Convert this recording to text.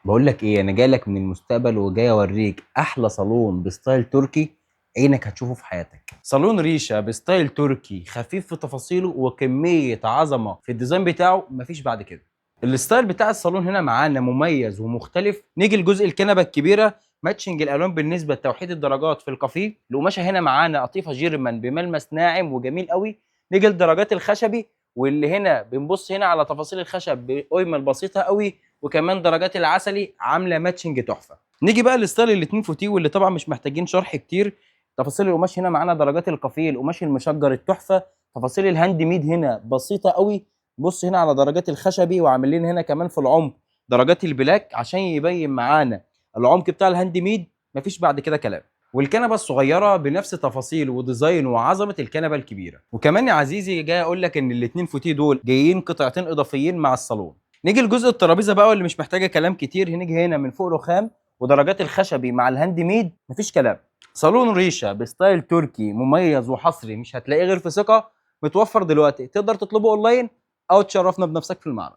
بقول لك ايه، انا جاي لك من المستقبل وجاي اوريك احلى صالون بستايل تركي عينك هتشوفه في حياتك. صالون ريشه بستايل تركي خفيف في تفاصيله وكميه عظمه في الديزاين بتاعه مفيش بعد كده. الستايل بتاع الصالون هنا معانا مميز ومختلف. نيجي لجزء الكنبه الكبيره، ماتشنج الالوان بالنسبه لتوحيد الدرجات في الكافيه. القماشه هنا معانا قطيفه جيرمان بملمس ناعم وجميل قوي. نيجي لدرجات الخشبي، واللي هنا بنبص هنا على تفاصيل الخشب بقيمه البسيطه قوي، وكمان درجات العسلي عامله ماتشنج تحفه. نيجي بقى للستايل الاتنين فوتيه واللي طبعا مش محتاجين شرح كتير. تفاصيل القماش هنا معانا درجات الكافيه، القماش المشجر التحفه. تفاصيل الهاند ميد هنا بسيطه قوي. بص هنا على درجات الخشبي، وعاملين هنا كمان في العمق درجات البلاك عشان يبين معانا العمق بتاع الهاند ميد. مفيش بعد كده كلام. والكنبه الصغيره بنفس تفاصيل وديزاين وعظمه الكنبه الكبيره. وكمان يا عزيزي جاي اقول لك ان الاتنين فوتيه دول جايين قطعتين اضافيين مع الصالون. نيجي لجزء الترابيزه بقى واللي مش محتاجه كلام كتير. هنيجي هنا من فوق رخام، ودرجات الخشبي مع الهاند ميد مفيش كلام. صالون ريشه بستايل تركي مميز وحصري مش هتلاقيه غير في ثقه. متوفر دلوقتي، تقدر تطلبه اونلاين او تشرفنا بنفسك في المعرض.